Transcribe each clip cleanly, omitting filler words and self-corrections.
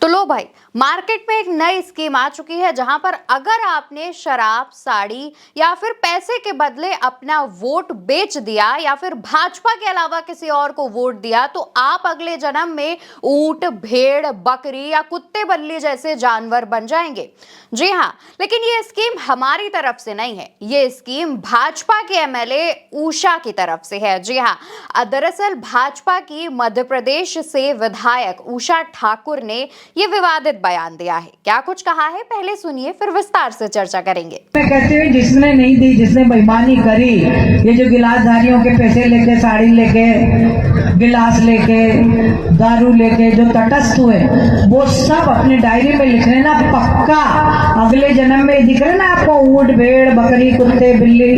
तो लो भाई, मार्केट में एक नई स्कीम आ चुकी है जहां पर अगर आपने शराब, साड़ी या फिर पैसे के बदले अपना वोट बेच दिया या फिर भाजपा के अलावा किसी और को वोट दिया तो आप अगले जन्म में ऊंट, भेड़, बकरी या कुत्ते बिल्ली जैसे जानवर बन जाएंगे। जी हाँ, लेकिन ये स्कीम हमारी तरफ से नहीं है, ये स्कीम भाजपा के एमएलए उषा की तरफ से है। जी हाँ, दरअसल भाजपा की मध्य प्रदेश से विधायक उषा ठाकुर ने ये विवादित बयान दिया है। क्या कुछ कहा है, पहले सुनिए, फिर विस्तार से चर्चा करेंगे। मैं कहते हैं जिसने नहीं दी, जिसने बेईमानी करी, ये जो गिलासधारियों के पैसे लेके, साड़ी लेके, गिलास लेके, दारू लेके जो तटस्थ हुए, वो सब अपने डायरी में लिख लेना, पक्का अगले जन्म में दिख रहे ना आपको ऊंट, भेड़, बकरी, कुत्ते, बिल्ली,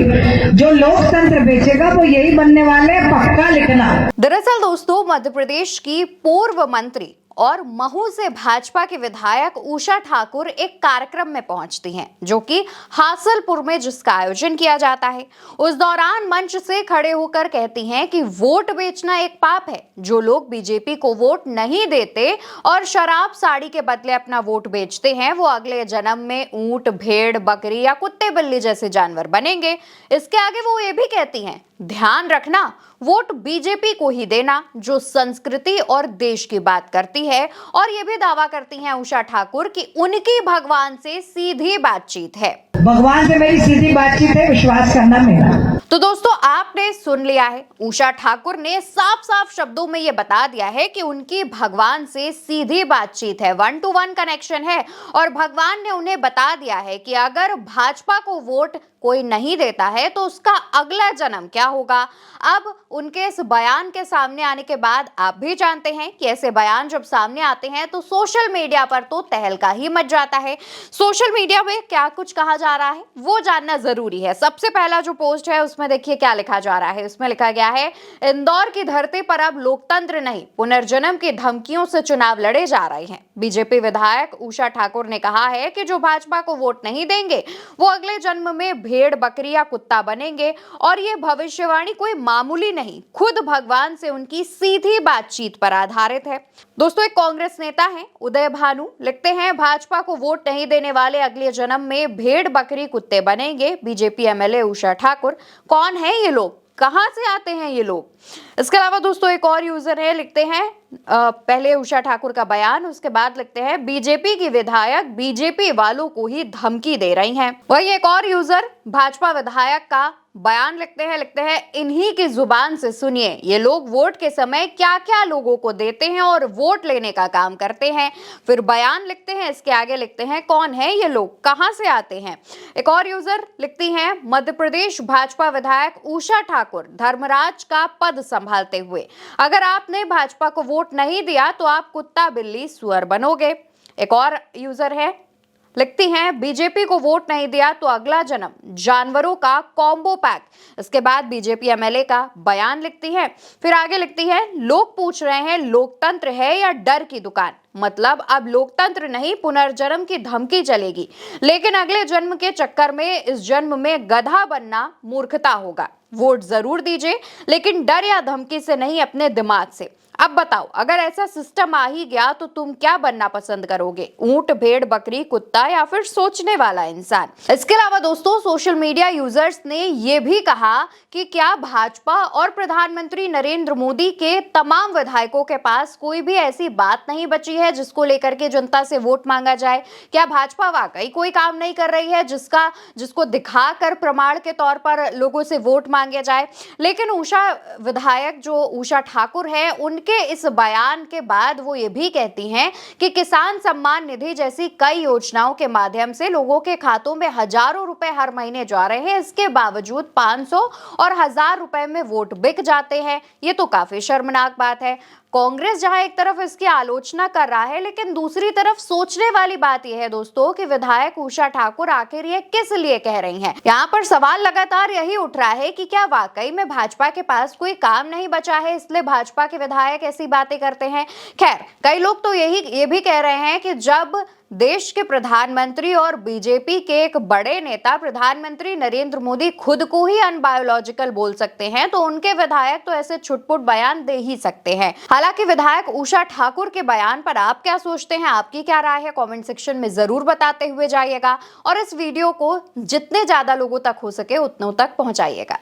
जो लोकतंत्र बेचेगा वो यही बनने वाले, पक्का लिखना। दरअसल दोस्तों, मध्य प्रदेश की पूर्व मंत्री और महू से भाजपा के विधायक उषा ठाकुर एक कार्यक्रम में पहुंचती हैं, जो कि हासलपुर में जिसका आयोजन किया जाता है। उस दौरान मंच से खड़े होकर कहती हैं कि वोट बेचना एक पाप है। जो लोग बीजेपी को वोट नहीं देते और शराब, साड़ी के बदले अपना वोट बेचते हैं, वो अगले जन्म में ऊंट, भेड़, बकरी या कुत्ते बिल्ली जैसे जानवर बनेंगे। इसके आगे वो ये भी कहती हैं, ध्यान रखना, वोट बीजेपी को ही देना जो संस्कृति और देश की बात करती है। और ये भी दावा करती हैं उषा ठाकुर कि उनकी भगवान से सीधी बातचीत है। भगवान से मेरी सीधी बातचीत है, विश्वास करना मेरा। तो दोस्तों, आपने सुन लिया है, उषा ठाकुर ने साफ साफ शब्दों में ये बता दिया है कि उनकी भगवान से सीधी बातचीत है, 1 to 1 कनेक्शन है। और भगवान ने उन्हें बता दिया है कि अगर भाजपा को वोट कोई नहीं देता है तो उसका अगला जन्म क्या होगा। अब उनके इस बयान के सामने आने के बाद आप भी जानते हैं कि ऐसे बयान जब सामने आते हैं तो सोशल मीडिया पर तो तहलका ही मच जाता है। सोशल मीडिया में क्या कुछ कहा जा रहा है वो जानना जरूरी है। सबसे पहला जो पोस्ट है उसमें देखिए क्या लिखा जा रहा है। उसमें लिखा गया है, इंदौर की धरती पर अब लोकतंत्र नहीं, पुनर्जन्म की धमकियों से चुनाव लड़े जा रहे हैं। बीजेपी विधायक उषा ठाकुर ने कहा है कि जो भाजपा को वोट नहीं देंगे वो अगले जन्म में भेड़, बकरी या कुत्ता बनेंगे। और ये भविष्यवाणी कोई मामूली नहीं, खुद भगवान से उनकी सीधी बातचीत पर आधारित है। दोस्तों, एक कांग्रेस नेता हैं उदय भानु, लिखते हैं, भाजपा को वोट नहीं देने वाले अगले जन्म में भेड़, बकरी, कुत्ते बनेंगे। बीजेपी एमएलए उषा ठाकुर, कौन है ये लोग, कहां से आते हैं ये लोग। इसके अलावा दोस्तों एक और यूजर है, लिखते हैं, पहले उषा ठाकुर का बयान, उसके बाद लिखते हैं, बीजेपी की विधायक बीजेपी वालों को ही धमकी दे रही हैं। वही एक और यूजर भाजपा विधायक का बयान लिखते हैं, इन्हीं की जुबान से सुनिए, ये लोग वोट के समय क्या क्या लोगों को देते हैं और वोट लेने का काम करते हैं। फिर बयान लिखते हैं, इसके आगे लिखते हैं, कौन है ये लोग, कहां से आते हैं। एक और यूजर लिखती हैं, मध्य प्रदेश भाजपा विधायक उषा ठाकुर, धर्मराज का पद संभालते हुए, अगर आपने भाजपा को वोट नहीं दिया तो आप कुत्ता, बिल्ली, सुअर बनोगे। एक और यूजर है, लिखती हैं, बीजेपी को वोट नहीं दिया तो अगला जन्म जानवरों का कॉम्बो पैक। इसके बाद बीजेपी एमएलए का बयान लिखती है। फिर आगे लिखती है, लोग पूछ रहे हैं लोकतंत्र है या डर की दुकान, मतलब अब लोकतंत्र नहीं, पुनर्जन्म की धमकी चलेगी, लेकिन अगले जन्म के चक्कर में इस जन्म में गधा बनना मूर्खता होगा। वोट जरूर दीजिए, लेकिन डर या धमकी से नहीं, अपने दिमाग से। अब बताओ, अगर ऐसा सिस्टम आ ही गया तो तुम क्या बनना पसंद करोगे, ऊंट, भेड़, बकरी, कुत्ता या फिर सोचने वाला इंसान। इसके अलावा दोस्तों, सोशल मीडिया यूजर्स ने यह भी कहा कि क्या भाजपा और प्रधानमंत्री नरेंद्र मोदी के तमाम विधायकों के पास कोई भी ऐसी बात नहीं बची है जिसको लेकर के जनता से वोट मांगा जाए। क्या भाजपा वाकई कोई काम नहीं कर रही है जिसको दिखाकर प्रमाण के तौर पर लोगों से वोट मांगे जाए। लेकिन उषा विधायक जो उषा ठाकुर है, उनके इस बयान के बाद वो ये भी कहती हैं कि किसान सम्मान निधि जैसी कई योजनाओं के माध्यम से लोगों के खातों में हजारों रुपए हर महीने जा रहे हैं, इसके बावजूद 500 और 1000 रुपए में वोट बिक जाते हैं। ये तो काफी शर्मनाक बात है। कांग्रेस जहां एक तरफ इसकी आलोचना कर रहा है, लेकिन दूसरी तरफ सोचने वाली बात यह है दोस्तों कि विधायक उषा ठाकुर आखिर ये किस लिए कह रही हैं। यहाँ पर सवाल लगातार यही उठ रहा है कि क्या वाकई में भाजपा के पास कोई काम नहीं बचा है, इसलिए भाजपा के विधायक ऐसी बातें करते हैं। खैर, कई लोग तो ये भी कह रहे हैं कि जब देश के प्रधानमंत्री और बीजेपी के एक बड़े नेता प्रधानमंत्री नरेंद्र मोदी खुद को ही अनबायोलॉजिकल बोल सकते हैं, तो उनके विधायक तो ऐसे छुटपुट बयान दे ही सकते हैं। हालांकि विधायक उषा ठाकुर के बयान पर आप क्या सोचते हैं, आपकी क्या राय है, कमेंट सेक्शन में जरूर बताते हुए जाइएगा और इस वीडियो को जितने ज्यादा लोगों तक हो सके उतनों तक पहुंचाइएगा।